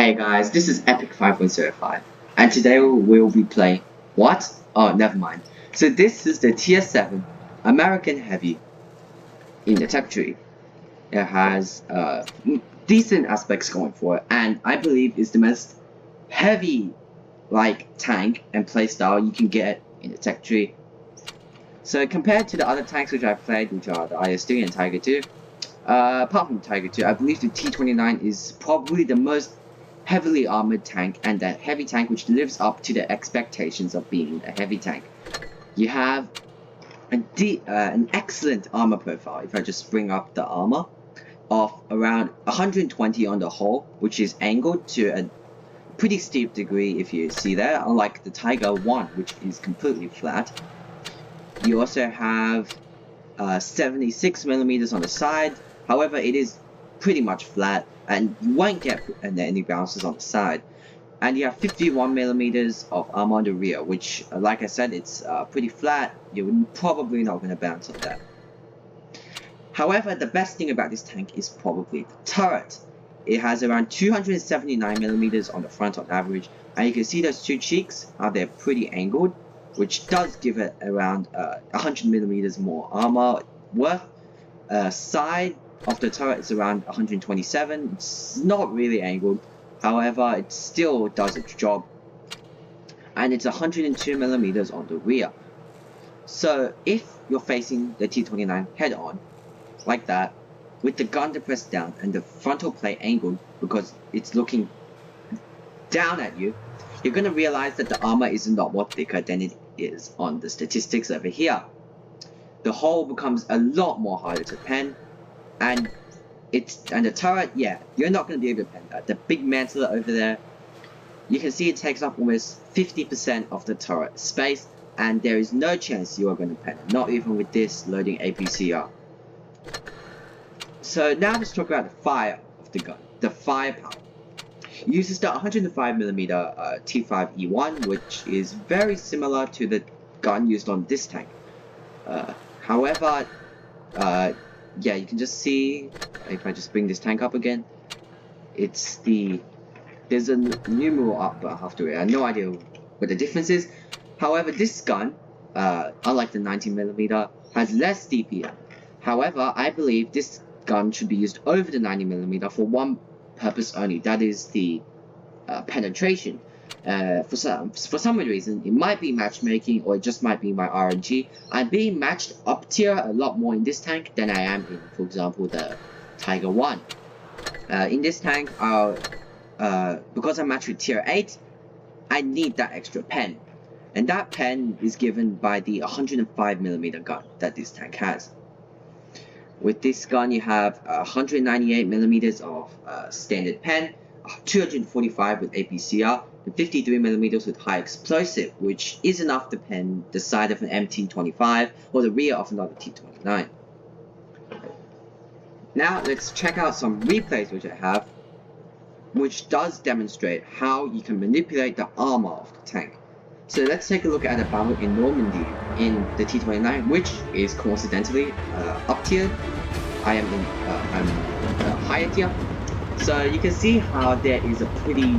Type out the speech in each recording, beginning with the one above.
Hey guys, this is Epic5105, and today we'll be playing what? Oh, never mind. So this is the Tier 7 American Heavy in the tech tree. It has decent aspects going for it, and I believe is the most heavy tank and playstyle you can get in the tech tree. So compared to the other tanks which I've played, which are the IS-3 and Tiger 2, apart from Tiger 2, I believe the T29 is probably the most heavily armored tank and the heavy tank which lives up to the expectations of being a heavy tank. You have an excellent armor profile, if I just bring up the armor, of around 120 on the hull, which is angled to a pretty steep degree if you see there, unlike the Tiger 1, which is completely flat. You also have 76mm on the side, however it is pretty much flat and you won't get any bounces on the side. And you have 51mm of armor on the rear, which like I said, it's pretty flat. You're probably not going to bounce on that. However, the best thing about this tank is probably the turret. It has around 279mm on the front on average, and you can see those two cheeks, how they're pretty angled, which does give it around 100mm more armor worth. Side of the turret is around 127. It's not really angled, however it still does its job, and it's 102mm on the rear. So if you're facing the T29 head on like that, with the gun depressed down and the frontal plate angled because it's looking down at you, you're going to realize that the armor is a lot more thicker than it is on the statistics over here. The hull becomes a lot more harder to pen, and the turret, yeah, you're not going to be able to pen that. The big mantle over there, you can see it takes up almost 50% of the turret space, and there is no chance you are going to pen it, not even with this loading APCR. So now let's talk about the fire of the gun, the firepower. It uses the 105mm T5E1, which is very similar to the gun used on this tank. However, yeah, you can just see, if I just bring this tank up again, there's a numeral up after it. I have no idea what the difference is. However, this gun, unlike the 90mm, has less DPM. However, I believe this gun should be used over the 90mm for one purpose only, that is the penetration. For some reason, it might be matchmaking or it just might be my RNG. I'm being matched up tier a lot more in this tank than I am in, for example, the Tiger 1. In this tank, because I'm matched with tier 8, I need that extra pen. And that pen is given by the 105mm gun that this tank has. With this gun, you have 198mm of standard pen, 245 with APCR, and 53mm with high explosive, which is enough to pen the side of an MT25 or the rear of another T29. Now let's check out some replays which I have, which does demonstrate how you can manipulate the armor of the tank. So let's take a look at a battle in Normandy in the T29, which is coincidentally up tiered. I'm higher tier. So you can see how there is a pretty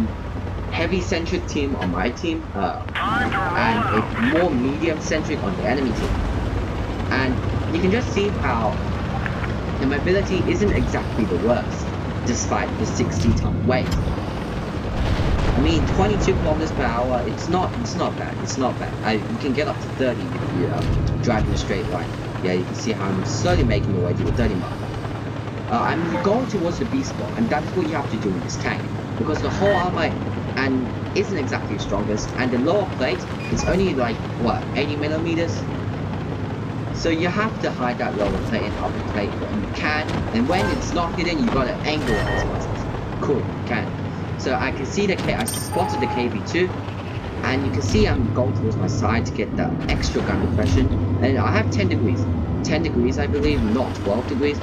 heavy centric team on my team, and a more medium centric on the enemy team. And you can just see how the mobility isn't exactly the worst, despite the 60-ton weight. I mean, 22 kilometers per hour, it's not bad. You can get up to 30 if you drive in a straight line. Yeah, you can see how I'm slowly making my way to the 30 mark. I'm going towards the B spot, and that's what you have to do in this tank, because the whole armor isn't exactly the strongest, and the lower plate is only like, what, 80mm? So you have to hide that lower plate and upper plate when you can, and when it's not hidden, you gotta angle it as much as cool you can. So I can see I spotted the KB2, and you can see I'm going towards my side to get the extra gun depression, and I have 10 degrees. 10 degrees I believe, not 12 degrees.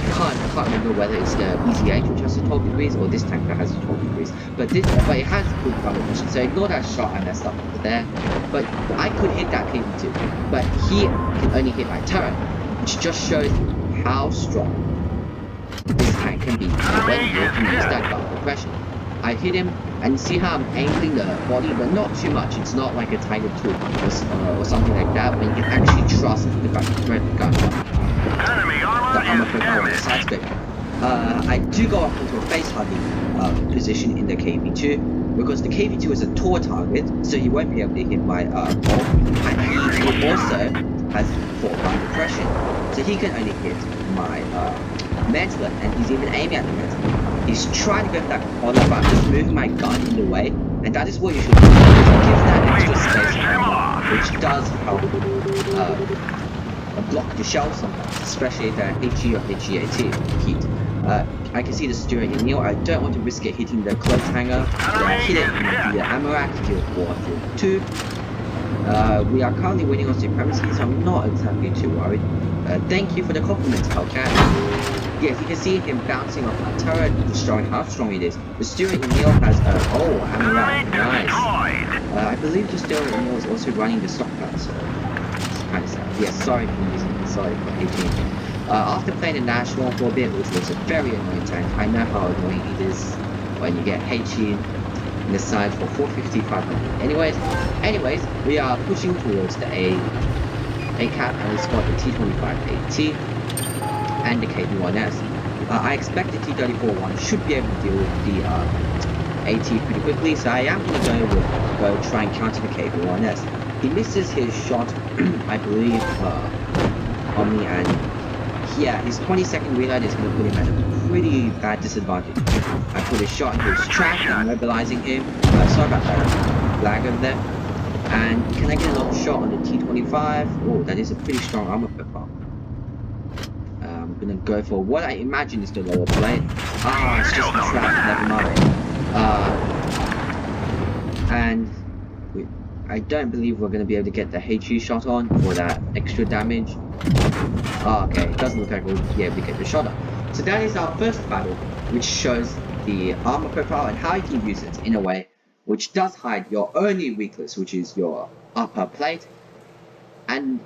I can't remember whether it's the EZH which has the 12 degrees or this tank that has the 12 degrees. But it has good gun depression, so ignore that shot I messed up over there. But I could hit that KB2, but he can only hit my turret, which just shows how strong this tank can be when you can use that gun progression. I hit him, and see how I'm angling the body, but not too much. It's not like a Tiger 2 or something like that, when you can actually trust the gun, the armor profile on the side scope. I do go up into a face hugging position in the KV2, because the KV2 is a tall target, so he won't be able to hit my ball, and he also has 4-gun depression, so he can only hit my mantlet, and he's even aiming at the mantlet. He's trying to go for that corner, but I'm just moving my gun in the way, and that is what you should do. Give that extra space armor, which does help block the shell sometimes, especially the HE or HEAT heat. I can see the steering Emil. I don't want to risk it hitting the close hanger. I hit it in the ammo rack, deal 4, deal 2. We are currently winning on supremacy, so I'm not exactly too worried. Thank you for the compliments, Hellcat. Yes, you can see him bouncing off my turret, showing how strong it is. The steering Emil has ammo rack, nice. I believe the steering Emil is also running the stockpile, so it's kind of sad. Yes, sorry for using it, sorry for hating it. After playing the National for a bit, which was a very annoying tank, I know how annoying it is when you get HE in the side for 450, 500. Anyways, we are pushing towards the A cap, and we spot the T29 AT and the KV1S. I expect the T34-1 should be able to deal with the AT pretty quickly, so I am going to go try and counter the KV1S. He misses his shot, I believe, on me, and yeah, his 20-second reload is going to put him at a pretty bad disadvantage. I put a shot into his track, immobilizing him. Sorry about that lag over there. And can I get another shot on the T25? Oh, that is a pretty strong armor profile. I'm gonna go for what I imagine is the lower plate. Ah, it's just a trap, never mind. And I don't believe we're gonna be able to get the HE shot on for that extra damage. Oh, okay, it doesn't look like we'll be able to get the shot on. So that is our first battle, which shows the armor profile and how you can use it in a way which does hide your only weakness, which is your upper plate, and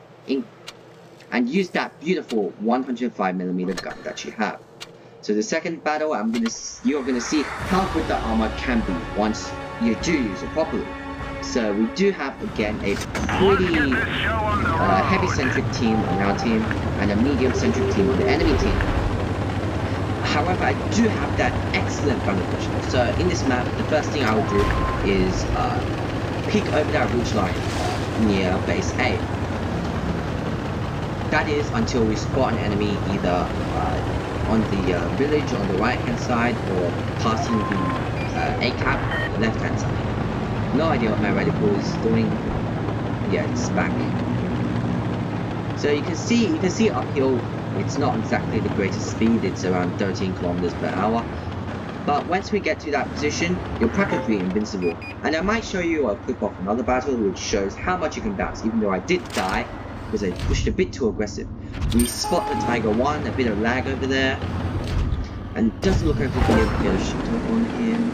use that beautiful 105mm gun that you have. So the second battle, you're gonna see how good the armor can be once you do use it properly. So we do have again a pretty heavy centric team on our team and a medium centric team on the enemy team. However, I do have that excellent gun depression. So in this map, the first thing I will do is peek over that ridge line near base A. That is until we spot an enemy either on the village on the right hand side or passing the A cap left hand side. No idea what my reticle is doing. Yeah, it's back. So you can see uphill. It's not exactly the greatest speed, it's around 13 kilometers per hour. But once we get to that position, you're practically invincible. And I might show you a clip of another battle which shows how much you can bounce, even though I did die because I pushed a bit too aggressive. We spot the Tiger 1, a bit of lag over there. And it doesn't look like we'll be able to get a shot on him.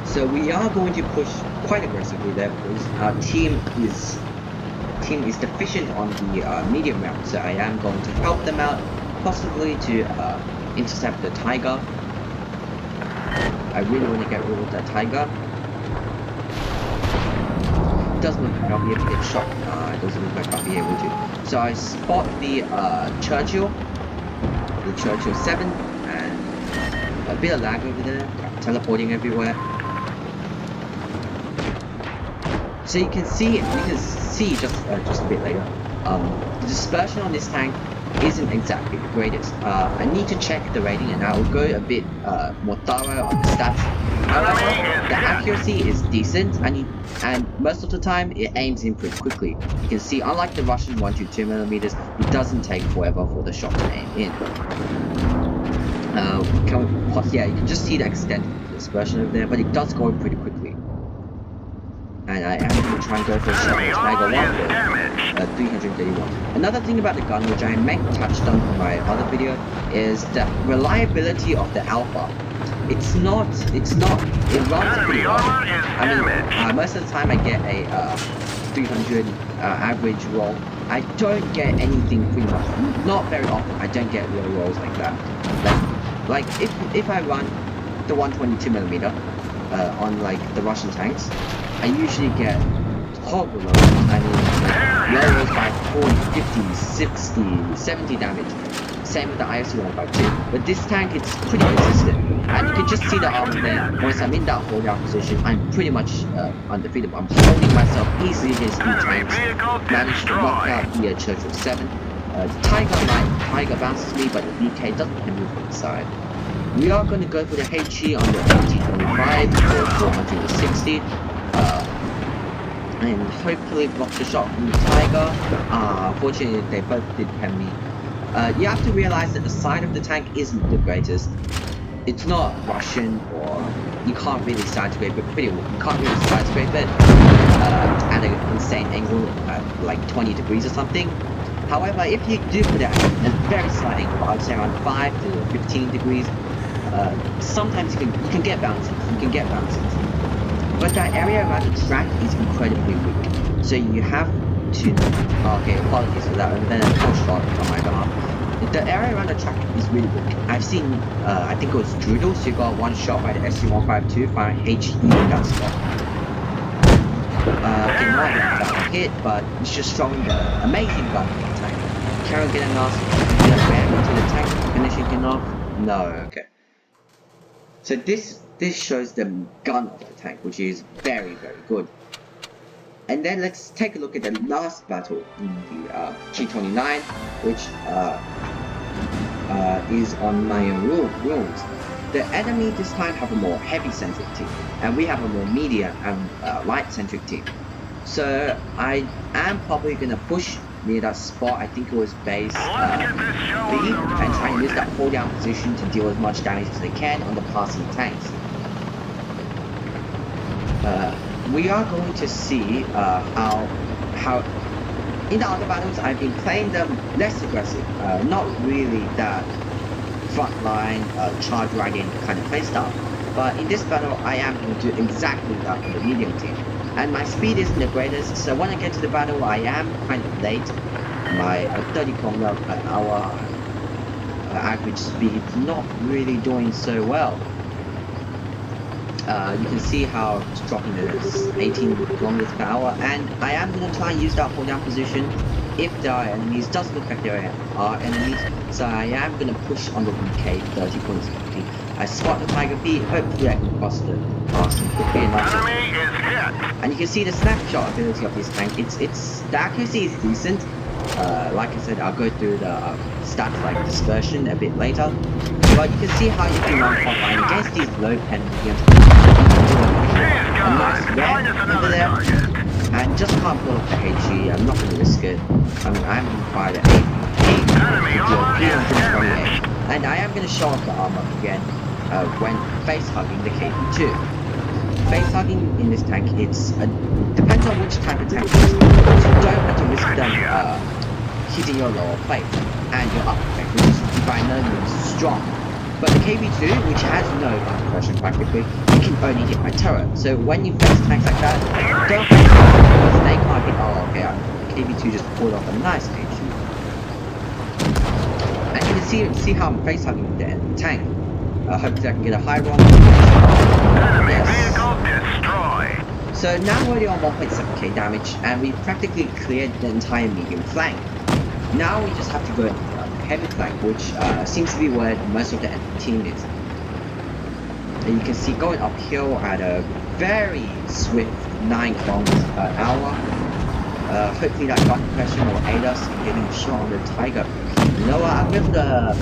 So we are going to push quite aggressively there because our team is deficient on the medium round, so I am going to help them out, possibly to intercept the Tiger. I really want to get rid of that Tiger. It doesn't look like I'll be able to get shot. It doesn't look like I'll be able to. So I spot the Churchill 7, and a bit of lag over there, teleporting everywhere. So you can see just a bit later, the dispersion on this tank isn't exactly the greatest. I need to check the rating and I will go a bit more thorough on the stats. However, the accuracy is decent and most of the time it aims in pretty quickly. You can see, unlike the Russian 122mm, it doesn't take forever for the shot to aim in. Yeah, you can just see the extent of the dispersion over there, but it does go pretty quickly. And I am going to try and go for a shot with Tiger 1 for 331. Another thing about the gun, which I may have touched on in my other video, is the reliability of the Alpha. It runs pretty well. I mean, most of the time I get a 300 average roll. I don't get anything pretty much, not very often, I don't get low rolls like that. Like if I run the 122mm on like the Russian tanks, I usually get horrible low rolls. I mean like low rolls by 40, 50, 60, 70 damage. Same with the IS-152. But this tank, it's pretty consistent. And you can just see the armor there. Once I'm in that hold down position, I'm pretty much undefeatable. I'm holding myself easily against these tanks. Managed to knock out the Churchill 7. The Tiger bounces me, but the BK doesn't move from the side. We are going to go for the HE on the T29 for 460. And hopefully block the shot from the Tiger. Unfortunately, they both did pen me. You have to realize that the side of the tank isn't the greatest. It's not Russian, or you can't really side scrape it pretty well. You can't really side scrape it at an insane angle, at like 20 degrees or something. However, if you do put it at a very slight angle, I'd say around 5 to 15 degrees, sometimes you can get bounces. But that area around the track is incredibly weak. So you have to... okay, apologies for that, and then a push shot on my behalf. The area around the track is really weak. I've seen, I think it was Drudel, so you got one shot by the SC-152 firing HE in that spot. Okay, not that hit, but it's just showing the amazing gun of the tank. Carol getting off, ram into the tank, finishing him off. No, okay. So this shows the gun of the tank, which is very, very good. And then let's take a look at the last battle in the T29, which is on my rules. The enemy this time have a more heavy-centric team, and we have a more medium and light-centric team. So I am probably going to push near that spot, I think it was base B, and try and use that hold-down position to deal as much damage as they can on the passing tanks. We are going to see how in the other battles I've been playing them less aggressive, not really that frontline charge wagon kind of playstyle. But in this battle I am going to do exactly that on the medium team. And my speed isn't the greatest, so when I get to the battle I am kind of late. My 30 km/h average speed not really doing so well. You can see how it's dropping to 18 km/h, and I am going to try and use that hold down position if there are enemies. It doesn't look like there are enemies, so I am going to push on the VK 30.60. I spot the Tiger B, hopefully I can cross the pass quickly enough. And you can see the snapshot ability of this tank. The accuracy is decent. Like I said, I'll go through the stats like Dispersion a bit later. But you can see how you can run frontline against these low pen mediums. A nice red over there. And just can't pull up the HE, I'm not going to risk it. I'm going to fire the 8 328. And I am going to show off the armor again when face hugging the KP2. Face hugging in this tank, depends on which type of tank it is. You don't want to risk them hitting your lower plate and your upper plate, which is by no means strong. But the KP2, which has no gun suppression practically, you can only hit by turret. So when you face tanks like that, don't face them because they can't hit. Oh, okay, the KP2 just pulled off a nice HE. And you can see how I'm face hugging the tank. Hopefully I can get a high roll. Yes. So now we're already on 1.7k damage, and we practically cleared the entire medium flank. Now we just have to go into the heavy flank, which seems to be where most of the enemy team is. And you can see going uphill at a very swift 9 km/h. Hopefully that gun compression will aid us in getting a shot on the Tiger. You know what, I'll go for the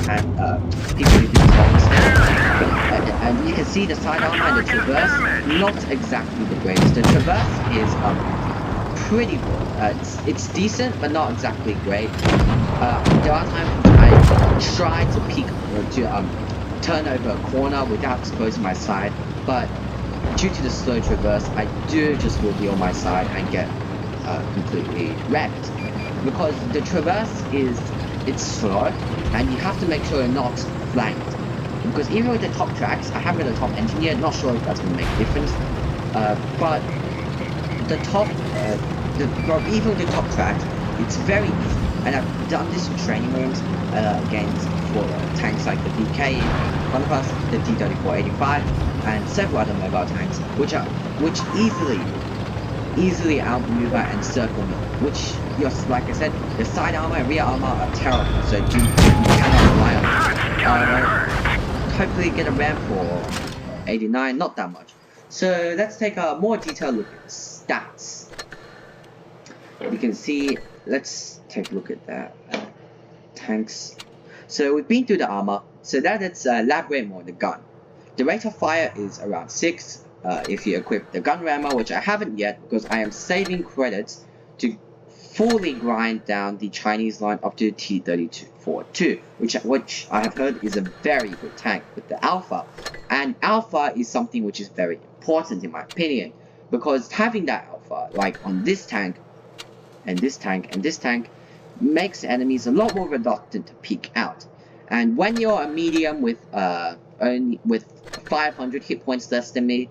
and you can see the sidearm and the traverse, not exactly the greatest. The traverse is pretty good. It's decent, but not exactly great. There are times when I try to peek to turn over a corner without exposing my side, but due to the slow traverse, I do just reveal my side and get completely wrecked. Because the traverse it's slow, and you have to make sure you're not flanked. Because even with the top tracks, I haven't got a top engine yet, not sure if that's going to make a difference. But the top, even with the top track, It's very easy, and I've done this in training rooms against for tanks like the VK in front of us, the T3485, and several other mobile tanks, which easily outmaneuver and circle me. Which, like I said, the side armor and rear armor are terrible, so you cannot rely on it. Hopefully get a RAM for 89, not that much. So let's take a more detailed look at the stats. You can see, let's take a look at the tanks. So we've been through the armor, so that it's elaborate more on the gun. The rate of fire is around 6 if you equip the gun rammer, which I haven't yet because I am saving credits to fully grind down the Chinese line up to T3242, which I have heard is a very good tank with the alpha. And alpha is something which is very important in my opinion, because having that alpha, like on this tank, and this tank, and this tank, makes enemies a lot more reluctant to peek out. And when you're a medium with only with 500 hit points less than me,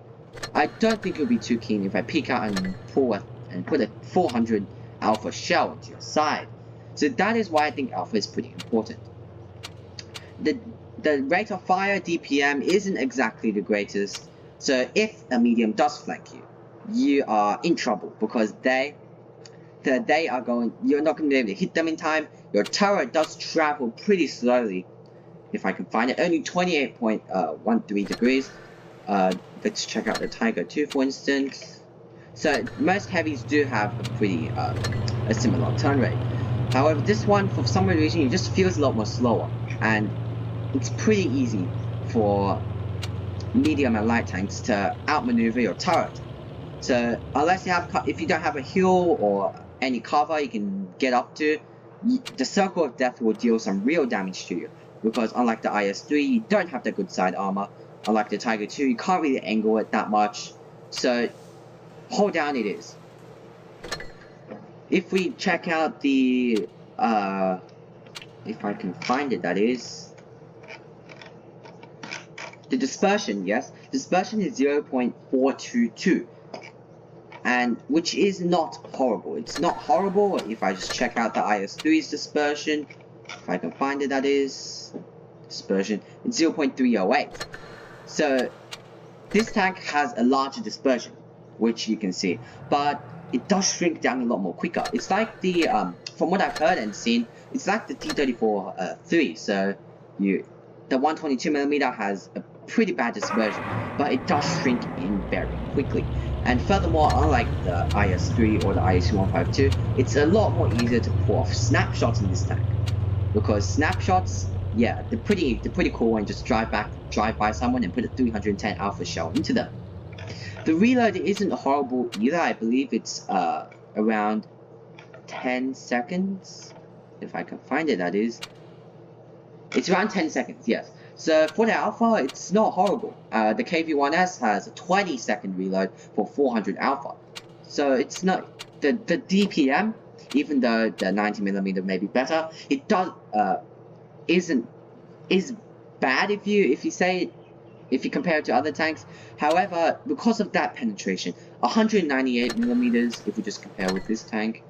I don't think you'll be too keen if I peek out and put a 400 alpha shell onto your side. So that is why I think alpha is pretty important. The rate of fire DPM isn't exactly the greatest, so if a medium does flank you, you are in trouble because you're not going to be able to hit them in time. Your turret does travel pretty slowly, if I can find it, only 28.13 degrees. Let's check out the Tiger 2 for instance. So most heavies do have a pretty a similar turn rate. However, this one, for some reason, it just feels a lot more slower, and it's pretty easy for medium and light tanks to outmaneuver your turret. So unless if you don't have a hill or any cover you can get up to, the Circle of Death will deal some real damage to you, because unlike the IS-3, you don't have the good side armor. Unlike the Tiger 2, you can't really angle it that much, so hold down it is. If we check out the if I can find it, that is the dispersion. Yes, dispersion is 0.422, and which is not horrible. It's not horrible. If I just check out the IS-3's dispersion, if I can find it, that is dispersion, it's 0.308. So this tank has a larger dispersion, which you can see, but it does shrink down a lot more quicker. It's like the from what I've heard and seen, it's like the T34 so the 122mm has a pretty bad dispersion, but it does shrink in very quickly. And furthermore, unlike the IS-3 or the IS-152, it's a lot more easier to pull off snapshots in this tank, because snapshots, yeah, they're pretty cool when you just drive by someone and put a 310 alpha shell into them. The reload isn't horrible either. I believe it's around 10 seconds, if I can find it, that is. It's around 10 seconds, yes. So for the alpha, it's not horrible. The KV-1S has a 20-second reload for 400 alpha. So it's not the DPM, even though the 90mm may be better, it does is bad if you compare it to other tanks. However, because of that penetration, 198mm, if we just compare with this tank,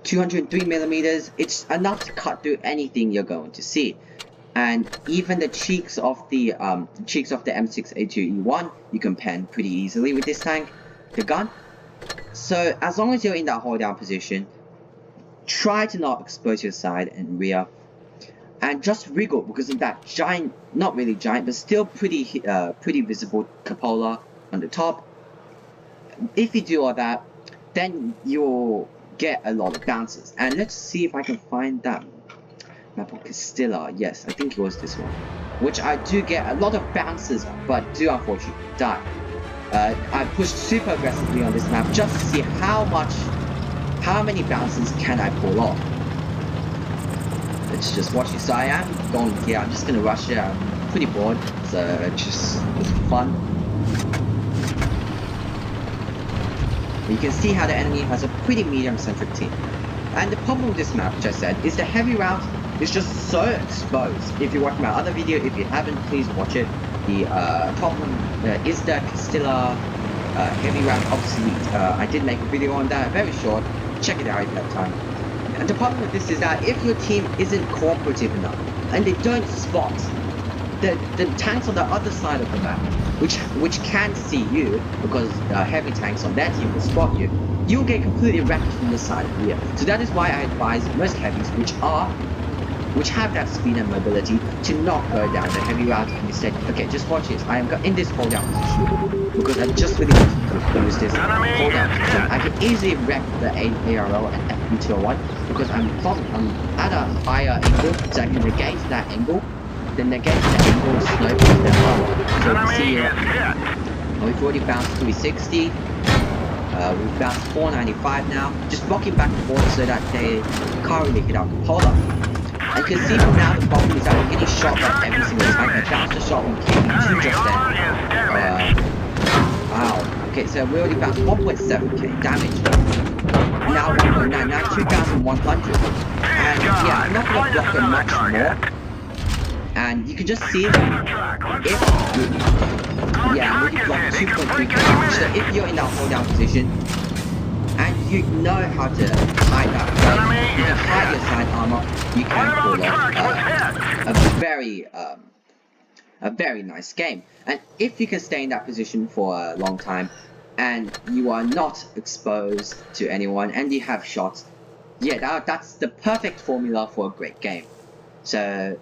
203mm, it's enough to cut through anything you're going to see. And even the cheeks of the M6A2E1, you can pen pretty easily with this tank, the gun. So as long as you're in that hold down position, try to not expose your side and rear, and just wriggle because of that giant, not really giant, but still pretty visible cupola on the top. If you do all that, then you'll get a lot of bounces. And let's see if I can find that map of Castilla. Yes, I think it was this one, which I do get a lot of bounces on, but do unfortunately die. I pushed super aggressively on this map just to see how many bounces can I pull off. Let's just watch it. So I am going here, I'm just gonna rush it. I'm pretty bored, so it's fun. You can see how the enemy has a pretty medium-centric team. And the problem with this map, which I said, is the heavy route is just so exposed. If you watch my other video, if you haven't, please watch it. The problem is the Castilla heavy route obsolete. I did make a video on that, very short, check it out if you have time. And the problem with this is that if your team isn't cooperative enough and they don't spot the tanks on the other side of the map, which can see you because the heavy tanks on their team will spot you, you'll get completely wrecked from this side here. So that is why I advise most heavies, which have that speed and mobility, to not go down the heavy route and instead, okay, just watch this. I am in this hold down position because I just really want to use this hold down position. I can easily wreck the ARL and Epic5105 because I'm at a higher angle, so I can negate that angle. Then negate the angle, snowball their armor. So you can see here, we've already bounced 360. We've bounced 495 now, just blocking back and forth so that they can't really hit our cupola. And you can see from now the problem is that we're getting shot by every single tank. I bounced a shot on KD2 just then. Wow. Okay, so we already bounced 1.7k damage. Now 1.9, now 2,100. And yeah, I'm not going to block them much more. And you can just see if yeah, maybe block 2.3k. So if you're in that hold down position and you know how to hide that play, you can hide your side armor, you can pull off a very nice game. And if you can stay in that position for a long time and you are not exposed to anyone and you have shots, yeah, that's the perfect formula for a great game. So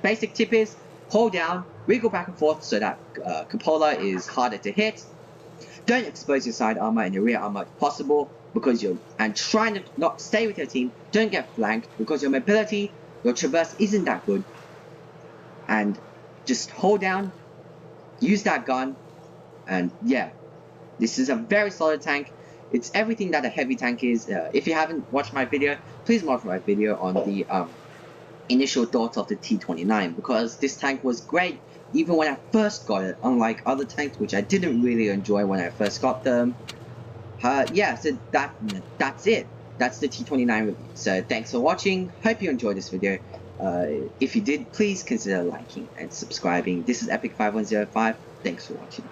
basic tip is hold down, wiggle back and forth so that cupola is harder to hit. Don't expose your side armor and your rear armor if possible, because and try to not stay with your team. Don't get flanked because your mobility, your traverse isn't that good. And just hold down, use that gun, and yeah, this is a very solid tank. It's everything that a heavy tank is. If you haven't watched my video, please watch my video on the initial thoughts of the T29, because this tank was great even when I first got it, unlike other tanks which I didn't really enjoy when I first got them. Yeah, so that's it. That's the T29 review. So thanks for watching. Hope you enjoyed this video. If you did, please consider liking and subscribing. This is Epic5105. Thanks for watching.